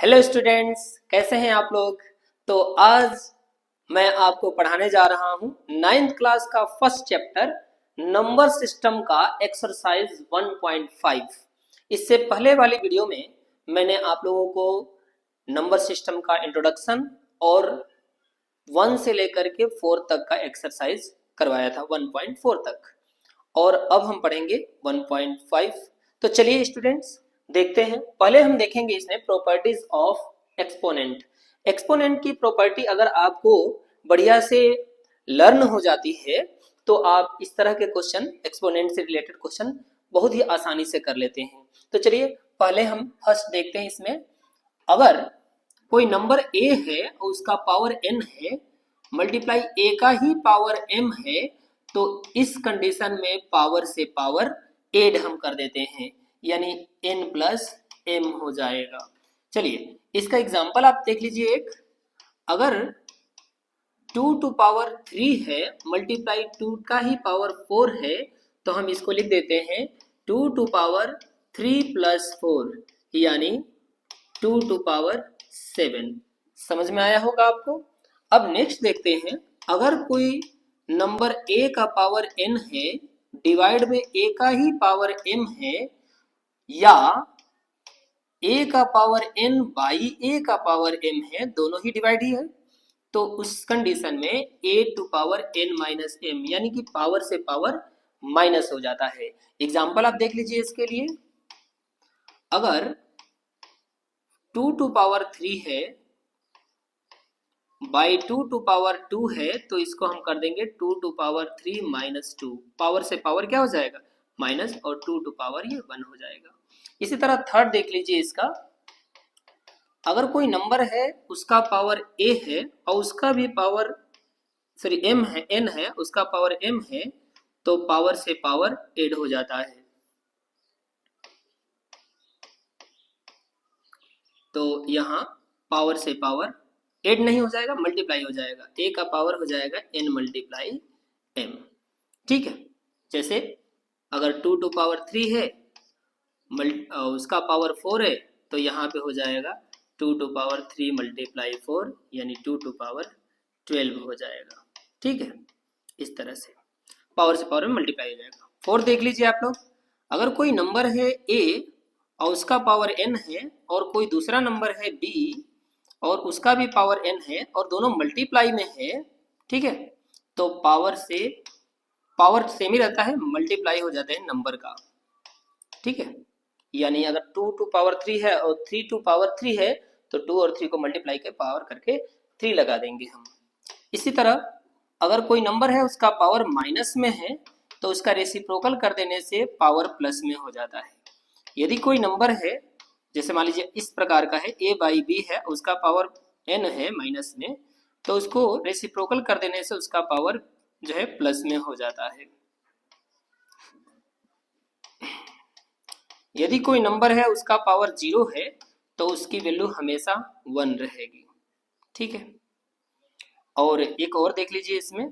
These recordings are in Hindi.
हेलो स्टूडेंट्स, कैसे हैं आप लोग। तो आज मैं आपको पढ़ाने जा रहा हूं नाइन्थ क्लास का फर्स्ट चैप्टर नंबर सिस्टम का एक्सरसाइज 1.5। इससे पहले वाली वीडियो में मैंने आप लोगों को नंबर सिस्टम का इंट्रोडक्शन और 1 से लेकर के 4 तक का एक्सरसाइज करवाया था, 1.4 तक। और अब हम पढ़ेंगे 1.5। तो चलिए स्टूडेंट्स देखते हैं। पहले हम देखेंगे इसमें प्रॉपर्टीज ऑफ एक्सपोनेंट। एक्सपोनेंट की प्रॉपर्टी अगर आपको बढ़िया से लर्न हो जाती है तो आप इस तरह के क्वेश्चन, एक्सपोनेंट से रिलेटेड क्वेश्चन बहुत ही आसानी से कर लेते हैं। तो चलिए पहले हम फर्स्ट देखते हैं। इसमें अगर कोई नंबर a है और उसका पावर n है, मल्टीप्लाई a का ही पावर m है, तो इस कंडीशन में पावर से पावर एड हम कर देते हैं, यानी n प्लस m हो जाएगा। चलिए इसका एग्जांपल आप देख लीजिए। एक अगर 2 टू पावर 3 है, मल्टीप्लाई 2 का ही पावर 4 है, तो हम इसको लिख देते हैं 2 टू पावर 3 प्लस 4, यानी 2 टू पावर 7। समझ में आया होगा आपको। अब नेक्स्ट देखते हैं, अगर कोई नंबर a का पावर n है डिवाइड में a का ही पावर m है, या a का पावर n बाई a का पावर m है, दोनों ही डिवाइड ही है, तो उस कंडीशन में a to power n minus m, यानी कि पावर से पावर माइनस हो जाता है। एग्जाम्पल आप देख लीजिए इसके लिए। अगर 2 टू पावर 3 है बाई 2 टू पावर 2 है, तो इसको हम कर देंगे 2 टू पावर 3 माइनस 2। पावर से पावर क्या हो जाएगा? माइनस, और 2 टू पावर ये 1 हो जाएगा। इसी तरह थर्ड देख लीजिए इसका। अगर कोई नंबर है उसका पावर a है और उसका भी पावर m है, n है, उसका पावर m है, तो पावर से पावर एड हो जाता है। तो यहाँ पावर से पावर एड नहीं हो जाएगा, मल्टीप्लाई हो जाएगा। a का पावर हो जाएगा n मल्टीप्लाई m। ठीक है। जैसे अगर 2 टू पावर 3 है, उसका पावर 4 है, तो यहाँ पे हो जाएगा 2 टू पावर 3 मल्टीप्लाई 4, यानी 2 टू पावर 12 हो जाएगा। ठीक है, इस तरह से पावर से पावर में मल्टीप्लाई हो जाएगा। 4 देख लीजिए आप लोग। अगर कोई नंबर है a और उसका पावर n है, और कोई दूसरा नंबर है b और उसका भी पावर n है, और दोनों मल्टीप्लाई में है, ठीक है, तो पावर सेम ही रहता है, मल्टीप्लाई हो जाता है नंबर का। ठीक है, यानी अगर 2 टू पावर 3 है और 3 टू पावर 3 है, तो 2 और 3 को मल्टीप्लाई के पावर करके 3 लगा देंगे हम। इसी तरह अगर कोई नंबर है उसका पावर माइनस में है, तो उसका रेसिप्रोकल कर देने से पावर प्लस में हो जाता है। यदि कोई नंबर है, जैसे मान लीजिए इस प्रकार का है, a बाई बी है, उसका पावर n है माइनस में, तो उसको रेसिप्रोकल कर देने से उसका पावर जो है प्लस में हो जाता है। यदि कोई नंबर है उसका पावर 0 है, तो उसकी वैल्यू हमेशा 1 रहेगी। ठीक है। और एक और देख लीजिए इसमें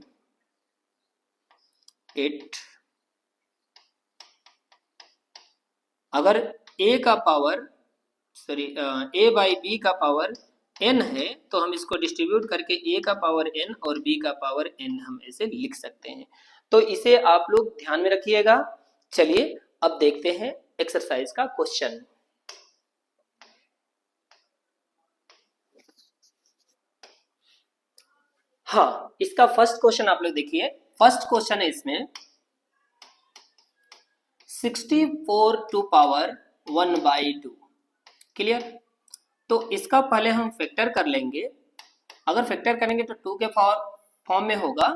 8। अगर a का पावर a बाई बी का पावर n है, तो हम इसको डिस्ट्रीब्यूट करके a का पावर n और b का पावर n हम ऐसे लिख सकते हैं। तो इसे आप लोग ध्यान में रखिएगा। चलिए अब देखते हैं एक्सरसाइज का क्वेश्चन। हाँ, इसका फर्स्ट क्वेश्चन आप लोग देखिए। फर्स्ट क्वेश्चन है इसमें 64 टू पावर 1 बाई 2। क्लियर। तो इसका पहले हम फैक्टर कर लेंगे। अगर फैक्टर करेंगे तो 2 के फॉर्म में होगा,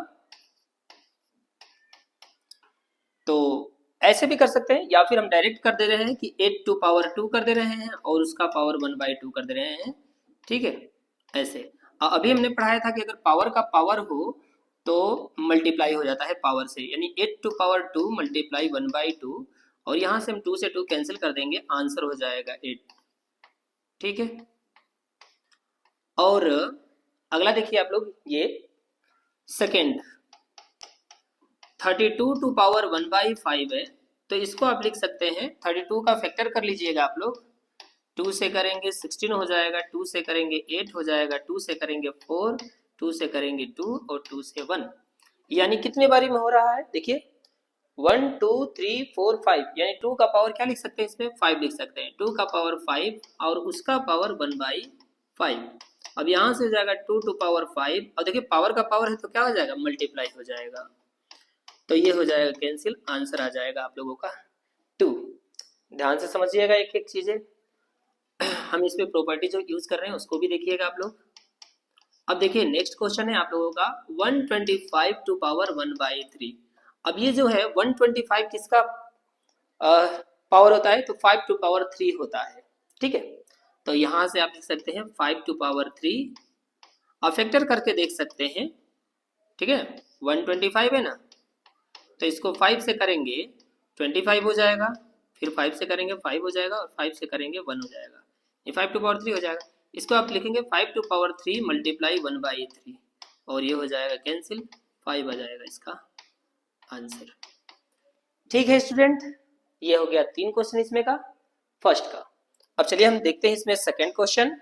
तो ऐसे भी कर सकते हैं, या फिर हम डायरेक्ट कर दे रहे हैं कि 8 टू पावर 2 कर दे रहे हैं और उसका पावर 1 बाई 2 कर दे रहे हैं। ठीक है, ऐसे। अभी हमने पढ़ाया था कि अगर पावर का पावर हो तो मल्टीप्लाई हो जाता है पावर से, यानी 8 टू पावर 2 मल्टीप्लाई 1 बाई 2, और यहाँ से हम 2 से 2 कैंसिल कर देंगे, आंसर हो जाएगा 8। ठीक है। और अगला देखिए आप लोग, ये सेकेंड 32 टू पावर 1 बाई 5 है, तो इसको आप लिख सकते हैं, 32 का फैक्टर कर लीजिएगा आप लोग, 2 से करेंगे 16 हो जाएगा, 2 से करेंगे 8 हो जाएगा, 2 से करेंगे 4, 2 से करेंगे 2 और 2 से 1। यानी कितने बारी में हो रहा है देखिए 1 2 3 4 5, यानी 2 का पावर क्या लिख सकते हैं इसमें 5 लिख सकते हैं, 2 का पावर 5 और उसका पावर 1/5। अब यहाँ से हो जाएगा 2 टू पावर 5 और देखिए पावर का पावर है तो क्या हो जाएगा मल्टीप्लाई हो जाएगा, तो ये हो जाएगा कैंसिल, आंसर आ जाएगा आप लोगों का 2। ध्यान से समझिएगा एक एक चीजें, हम इस पे प्रॉपर्टी जो यूज कर रहे हैं उसको भी देखिएगा आप लोग। अब देखिए नेक्स्ट क्वेश्चन है आप लोगों का 125 टू पावर 1/3। अब ये जो है 125 किसका पावर होता है, तो 5 टू पावर 3 होता है, ठीक है। तो यहां से आप लिख सकते हैं 5 टू पावर 3, आप फैक्टर करके देख सकते हैं, ठीक है। 125 है ना, तो इसको 5 से करेंगे 25 हो जाएगा, फिर 5 से करेंगे 5 हो जाएगा और 5 से करेंगे 1 हो जाएगा, ये 5 टू पावर 3 हो जाएगा। इसको आप लिखेंगे 5 टू पावर 3 मल्टीप्लाई 1/3 और ये हो जाएगा कैंसिल, 5 आ जाएगा इसका आंसर। ठीक है स्टूडेंट, ये हो गया 3 क्वेश्चन इसमें का फर्स्ट का। अब चलिए हम देखते हैं इसमें सेकंड क्वेश्चन।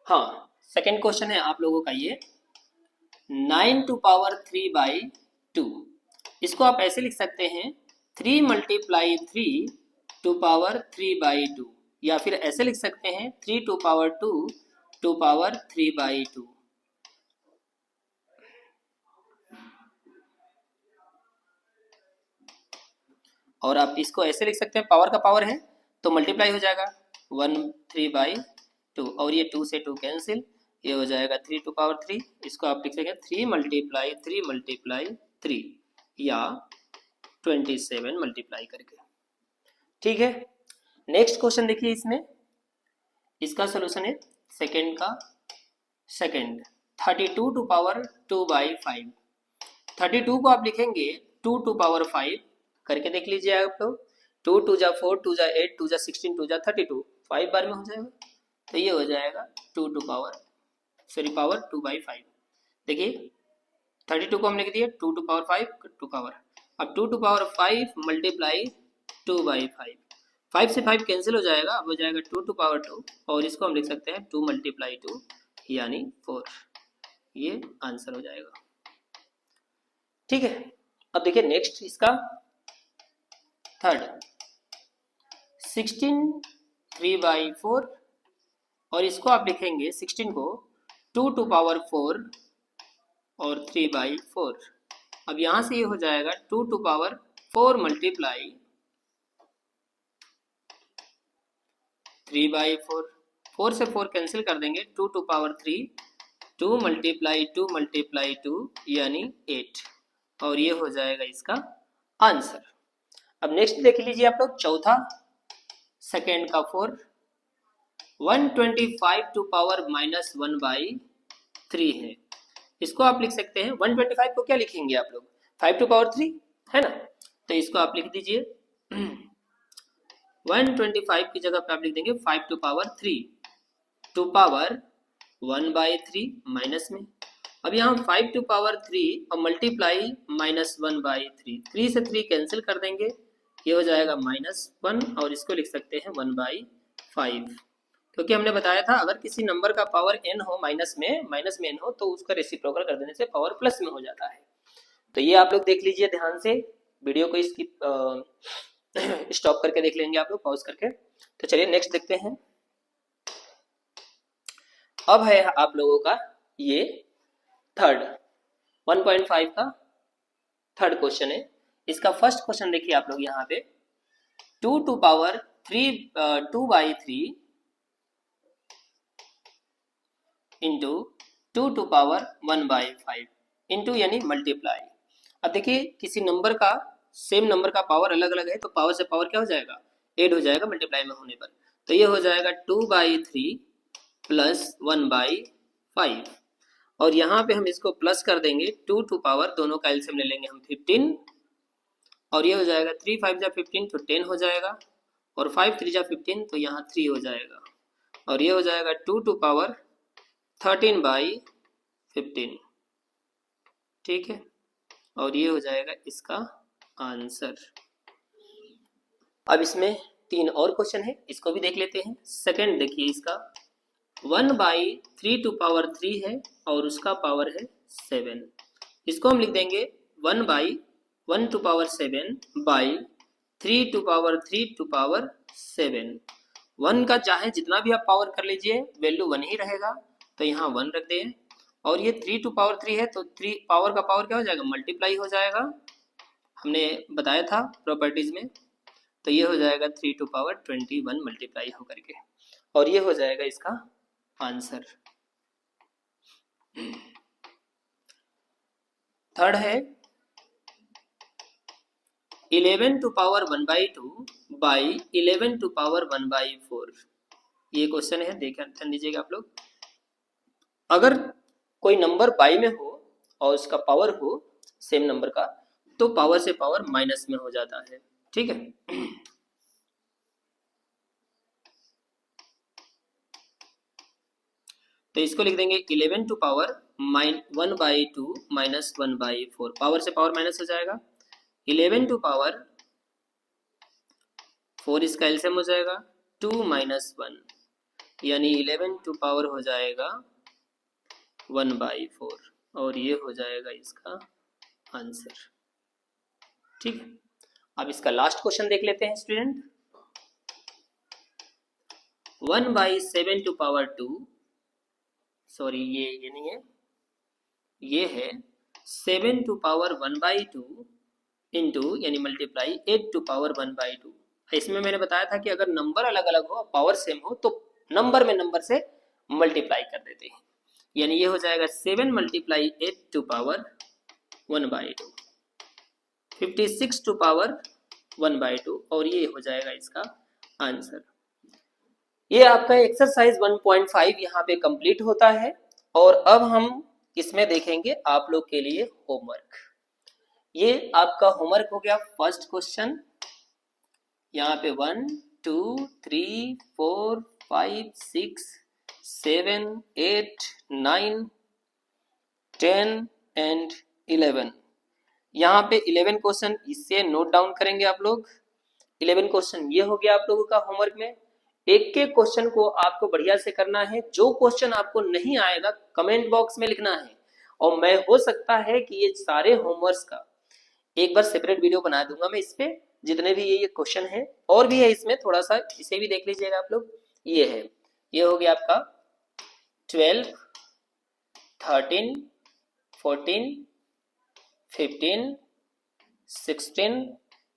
हाँ सेकंड क्वेश्चन है आप लोगों का ये 9 टू पावर 3/2। इसको आप ऐसे लिख सकते हैं 3 मल्टीप्लाई 3 टू पावर 3/2, या फिर ऐसे लिख सकते हैं 3 टू पावर 2 टू पावर 3/2। और आप इसको ऐसे लिख सकते हैं, पावर का पावर है तो मल्टीप्लाई हो जाएगा 1 3/2 और ये 2 से 2 कैंसिल, ये हो जाएगा 3 टू पावर 3। इसको आप लिख सकते हैं 3 मल्टीप्लाई 3 मल्टीप्लाई 3 या 27 मल्टीप्लाई करके, ठीक है। नेक्स्ट क्वेश्चन देखिए, इसमें इसका सोल्यूशन है सेकंड का सेकंड 32 टू पावर 2/5। 32 को आप लिखेंगे 2 टू पावर 5 करके देख लीजिए आप लोग, 2 2 जा 4 2 जा 8 2 जा 16 2 जा 32, 5 बार में हो जाएगा, तो ये हो जाएगा 2 टू पावर पावर 2/5। देखिए 32 को हम लिख दिए 2 टू पावर 5 टू पावर, अब 2 टू पावर 5 मल्टीप्लाई 2/5, 5 से 5 कैंसिल हो जाएगा, अब हो जाएगा 2 टू पावर 2 और इसको हम लिख सकते हैं 2 मल्टीप्लाई 2 यानी 4, ये आंसर हो जाएगा, ठीक है। अब देखिए नेक्स्ट इसका थर्ड 16 3/4 और इसको आप लिखेंगे 16 को 2 टू पावर 4 और 3/4। अब यहां से ये हो जाएगा 2 टू पावर 4 मल्टीप्लाई 3/4, 4 से 4 कैंसिल कर देंगे, 2 टू पावर 3 2 मल्टीप्लाई 2 मल्टीप्लाई 2 यानी 8 और ये हो जाएगा इसका आंसर। अब नेक्स्ट देख लीजिए आप लोग चौथा सेकेंड का 4 125 टू पावर -1/3 है। इसको आप लिख सकते हैं 125 को क्या लिखेंगे आप लोग 5 टू पावर 3 है ना, तो इसको आप लिख दीजिए 125 की जगह पे आप लिख देंगे 5 to power 3 to power 1/3 minus में। अब यहाँ 5 टू पावर 3 और मल्टीप्लाई -1/3, 3 से 3 कैंसिल कर देंगे, ये हो जाएगा -1 और इसको लिख सकते हैं 1/5, क्योंकि हमने बताया था अगर किसी नंबर का पावर n हो माइनस में n हो तो उसका रेसिप्रोकल कर देने से पावर प्लस में हो जाता है। तो ये आप लोग देख लीजिए ध्यान से, वीडियो को इसकी स्टॉप करके देख लेंगे आप लोग पॉज करके। तो चलिए नेक्स्ट देखते हैं। अब है आप लोगों का ये थर्ड 1.5 का थर्ड क्वेश्चन है। इसका फर्स्ट क्वेश्चन देखिए आप लोग यहाँ पे 2 to power 2/3 into 2 to power 1/5 into यानी मल्टीप्लाई। अब देखिए किसी नंबर का सेम नंबर का पावर अलग अलग है तो पावर से पावर क्या हो जाएगा ऐड हो जाएगा मल्टीप्लाई में होने पर, तो ये हो जाएगा 2/3 प्लस 1/5 और यहाँ पे हम इसको प्लस कर देंगे 2 टू पावर, दोनों का एलसीएम ले लेंगे हम 15 और ये हो जाएगा 3 5 जा 15 तो 10 हो जाएगा और 5 3 जा 15 तो यहाँ 3 हो जाएगा और ये हो जाएगा 2 टू पावर 13/15, ठीक है, और ये हो जाएगा इसका आंसर। अब इसमें 3 और क्वेश्चन है, इसको भी देख लेते हैं। सेकंड देखिए इसका 1/3 टू पावर 3 है और उसका पावर है 7। इसको हम लिख देंगे 1/1 to power 7 by 3 to power 3 to power 7। 1 का चाहे जितना भी आप पावर कर लीजिए वैल्यू 1 ही रहेगा, तो यहाँ 1 रख दें। और ये 3 टू पावर 3 है तो 3 पावर का पावर क्या हो जाएगा, मल्टीप्लाई हो जाएगा, हमने बताया था प्रॉपर्टीज में। तो ये हो जाएगा 3 टू पावर 21 मल्टीप्लाई होकर के, और ये हो जाएगा इसका आंसर। थर्ड है 11 to power 1/2 by 11 to power 1/4। ये क्वेश्चन है, ध्यान दीजिएगा आप लोग। अगर कोई नंबर बाई में हो और उसका पावर हो सेम नंबर का, तो पावर से पावर माइनस में हो जाता है, ठीक है। तो इसको लिख देंगे 11 टू पावर 1/2 माइनस 1/4, पावर से पावर माइनस हो जाएगा। 11 टू पावर 4 इसका एलसीएम हो जाएगा 2 माइनस 1, यानी 11 टू पावर हो जाएगा 1/4, और ये हो जाएगा इसका आंसर, ठीक है। अब इसका लास्ट क्वेश्चन देख लेते हैं स्टूडेंट। 1/7 टू पावर 2, सॉरी ये नहीं है, ये है 7 टू पावर 1/2 इंटू यानी मल्टीप्लाई 8 टू पावर 1/2। इसमें मैंने बताया था कि अगर नंबर अलग अलग हो पावर सेम हो तो नंबर में नंबर से मल्टीप्लाई कर देते हैं, यानी ये हो जाएगा 7 multiply 8 to power 1/2, 56 to power 1/2, और ये हो जाएगा इसका आंसर। ये आपका एक्सरसाइज 1.5 यहाँ पे कंप्लीट होता है। और अब हम इसमें देखेंगे आप लोग के लिए होमवर्क। ये आपका होमवर्क हो गया फर्स्ट क्वेश्चन, यहाँ पे 1 2 3 4 5 6 7 8 9 10 एंड 11। यहाँ पे 11 क्वेश्चन इससे नोट डाउन करेंगे आप लोग। 11 क्वेश्चन ये हो गया आप लोगों का होमवर्क में। एक एक क्वेश्चन को आपको बढ़िया से करना है। जो क्वेश्चन आपको नहीं आएगा कमेंट बॉक्स में लिखना है, और मैं हो सकता है कि ये सारे होमवर्क्स का एक बार सेपरेट वीडियो बना दूंगा मैं इस पे, जितने भी ये क्वेश्चन है और भी है इसमें, थोड़ा सा इसे भी देख लीजिएगा आप लोग। ये है, ये हो गया आपका 12 13 14 15 16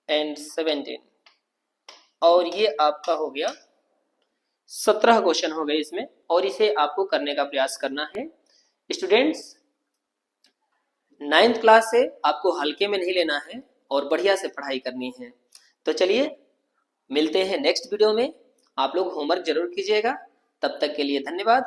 एंड 17, और ये आपका हो गया 17 क्वेश्चन हो गए इसमें, और इसे आपको करने का प्रयास करना है। स्टूडेंट्स 9th क्लास से आपको हल्के में नहीं लेना है और बढ़िया से पढ़ाई करनी है। तो चलिए मिलते हैं नेक्स्ट वीडियो में। आप लोग होमवर्क जरूर कीजिएगा। तब तक के लिए धन्यवाद।